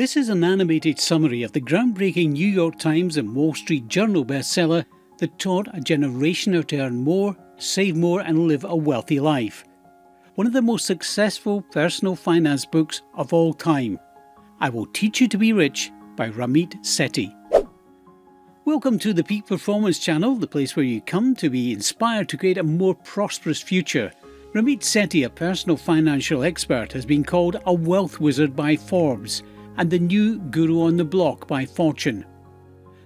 This is an animated summary of the groundbreaking New York Times and Wall Street Journal bestseller that taught a generation how to earn more, save more and live a wealthy life. One of the most successful personal finance books of all time. I Will Teach You to Be Rich by Ramit Sethi. Welcome to the Peak Performance Channel, the place where you come to be inspired to create a more prosperous future. Ramit Sethi, a personal financial expert, has been called a wealth wizard by Forbes and the new guru on the block by Fortune.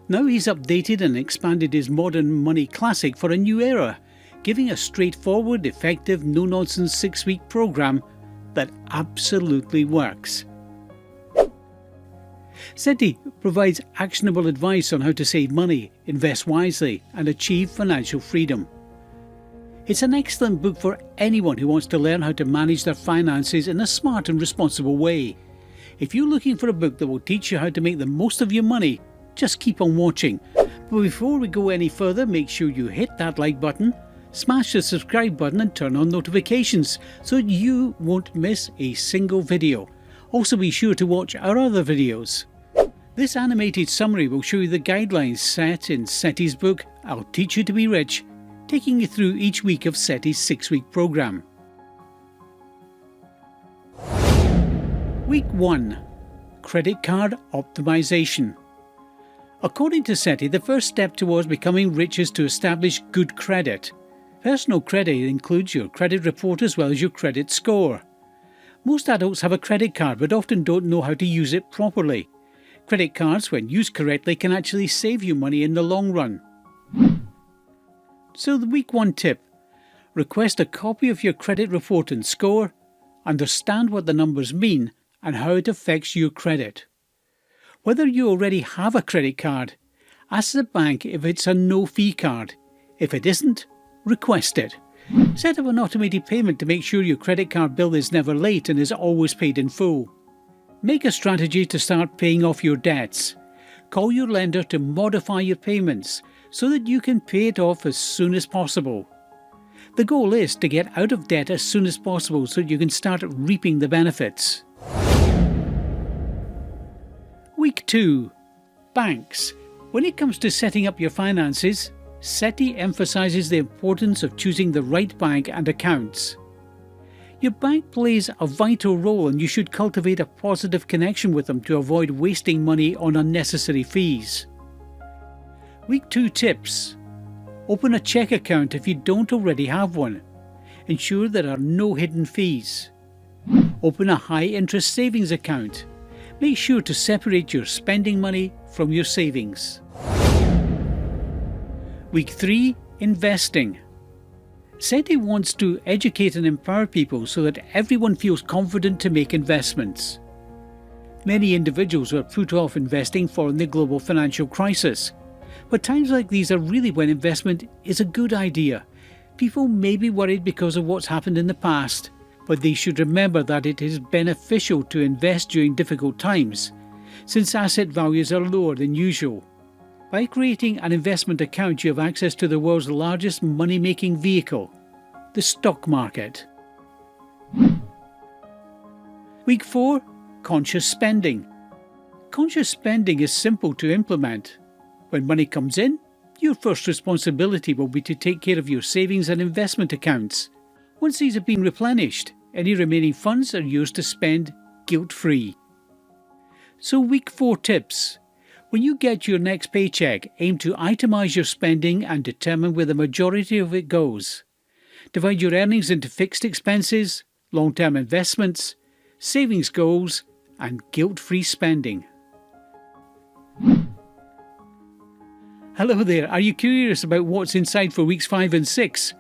Now he's updated and expanded his modern money classic for a new era, giving a straightforward, effective, no-nonsense 6-week program that absolutely works. Sethi provides actionable advice on how to save money, invest wisely and achieve financial freedom. It's an excellent book for anyone who wants to learn how to manage their finances in a smart and responsible way. If you're looking for a book that will teach you how to make the most of your money, just keep on watching. But before we go any further, make sure you hit that like button, smash the subscribe button and turn on notifications so you won't miss a single video. Also be sure to watch our other videos. This animated summary will show you the guidelines set in Sethi's book, I'll Teach You to Be Rich, taking you through each week of Sethi's 6-week program. Week 1. Credit Card Optimization. According to Sethi, the first step towards becoming rich is to establish good credit. Personal credit includes your credit report as well as your credit score. Most adults have a credit card but often don't know how to use it properly. Credit cards, when used correctly, can actually save you money in the long run. So the week 1 tip. Request a copy of your credit report and score, understand what the numbers mean and how it affects your credit. Whether you already have a credit card, ask the bank if it's a no-fee card. If it isn't, request it. Set up an automated payment to make sure your credit card bill is never late and is always paid in full. Make a strategy to start paying off your debts. Call your lender to modify your payments so that you can pay it off as soon as possible. The goal is to get out of debt as soon as possible so that you can start reaping the benefits. Week 2. Banks. When it comes to setting up your finances, Sethi emphasizes the importance of choosing the right bank and accounts. Your bank plays a vital role and you should cultivate a positive connection with them to avoid wasting money on unnecessary fees. Week 2 tips. Open a check account if you don't already have one. Ensure there are no hidden fees. Open a high-interest savings account. Make sure to separate your spending money from your savings. Week 3. Investing. Sethi wants to educate and empower people so that everyone feels confident to make investments. Many individuals were put off investing following the global financial crisis. But times like these are really when investment is a good idea. People may be worried because of what's happened in the past, but they should remember that it is beneficial to invest during difficult times, since asset values are lower than usual. By creating an investment account, you have access to the world's largest money-making vehicle, the stock market. Week 4. Conscious spending. Conscious spending is simple to implement. When money comes in, your first responsibility will be to take care of your savings and investment accounts. Once these have been replenished, any remaining funds are used to spend guilt-free. So week 4 tips. When you get your next paycheck, aim to itemize your spending and determine where the majority of it goes. Divide your earnings into fixed expenses, long-term investments, savings goals, and guilt-free spending. Hello there, are you curious about what's inside for weeks 5 and 6?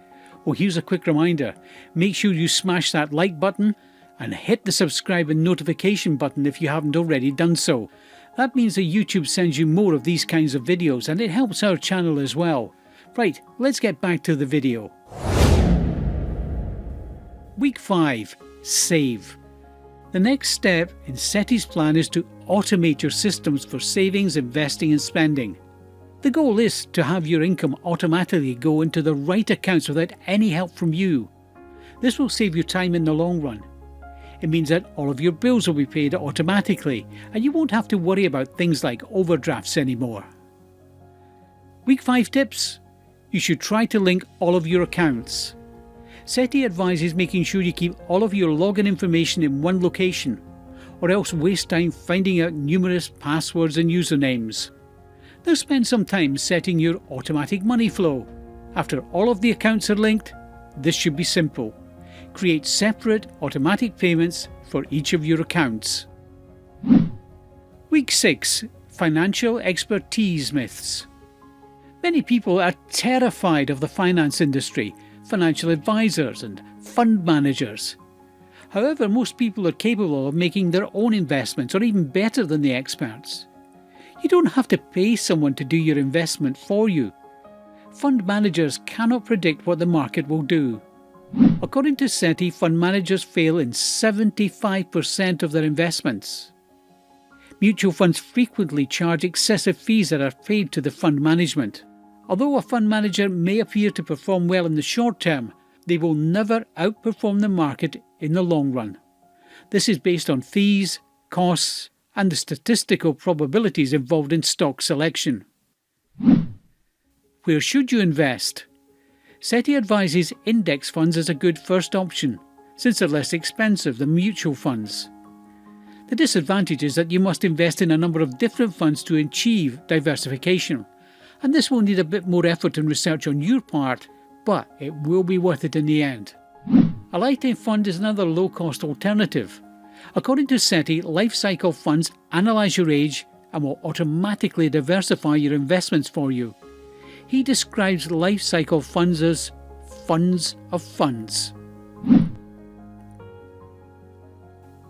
Well, here's a quick reminder. Make sure you smash that like button and hit the subscribe and notification button if you haven't already done so. That means that YouTube sends you more of these kinds of videos and it helps our channel as well. Right, let's get back to the video. Week 5. Save. The next step in Sethi's plan is to automate your systems for savings, investing and spending. The goal is to have your income automatically go into the right accounts without any help from you. This will save you time in the long run. It means that all of your bills will be paid automatically and you won't have to worry about things like overdrafts anymore. Week 5 tips. You should try to link all of your accounts. Sethi advises making sure you keep all of your login information in one location, or else waste time finding out numerous passwords and usernames. Now spend some time setting your automatic money flow. After all of the accounts are linked, this should be simple. Create separate automatic payments for each of your accounts. Week 6. Financial expertise myths. Many people are terrified of the finance industry, financial advisors and fund managers. However, most people are capable of making their own investments, or even better than the experts. You don't have to pay someone to do your investment for you. Fund managers cannot predict what the market will do. According to Sethi, fund managers fail in 75% of their investments. Mutual funds frequently charge excessive fees that are paid to the fund management. Although a fund manager may appear to perform well in the short term, they will never outperform the market in the long run. This is based on fees, costs, and the statistical probabilities involved in stock selection. Where should you invest? Sethi advises index funds as a good first option, since they're less expensive than mutual funds. The disadvantage is that you must invest in a number of different funds to achieve diversification, and this will need a bit more effort and research on your part, but it will be worth it in the end. A lifetime fund is another low-cost alternative. According to Sethi, life cycle funds analyse your age and will automatically diversify your investments for you. He describes life cycle funds as funds of funds.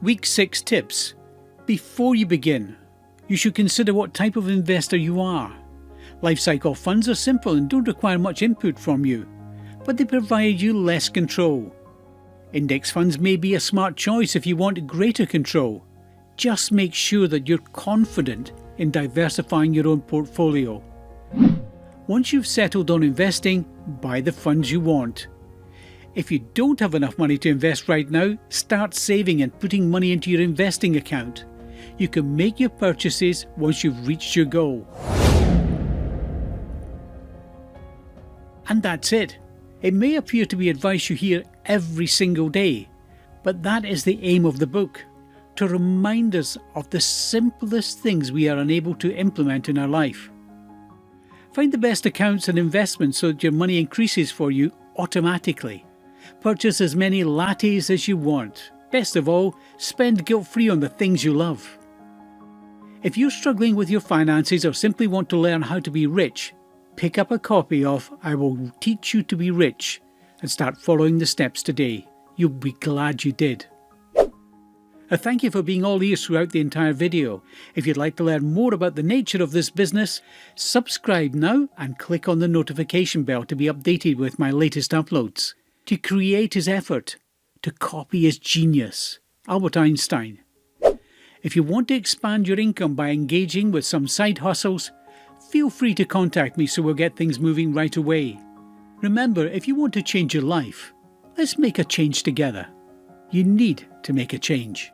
Week 6 tips. Before you begin, you should consider what type of investor you are. Life cycle funds are simple and don't require much input from you, but they provide you less control. Index funds may be a smart choice if you want greater control. Just make sure that you're confident in diversifying your own portfolio. Once you've settled on investing, buy the funds you want. If you don't have enough money to invest right now, start saving and putting money into your investing account. You can make your purchases once you've reached your goal. And that's it. It may appear to be advice you hear every single day, but that is the aim of the book, to remind us of the simplest things we are unable to implement in our life. Find the best accounts and investments so that your money increases for you automatically. Purchase as many lattes as you want. Best of all, spend guilt-free on the things you love. If you're struggling with your finances or simply want to learn how to be rich, pick up a copy of I Will Teach You to Be Rich and start following the steps today. You'll be glad you did. A thank you for being all ears throughout the entire video. If you'd like to learn more about the nature of this business, subscribe now and click on the notification bell to be updated with my latest uploads. To create is effort, to copy is genius. Albert Einstein. If you want to expand your income by engaging with some side hustles, feel free to contact me so we'll get things moving right away. Remember, if you want to change your life, let's make a change together. You need to make a change.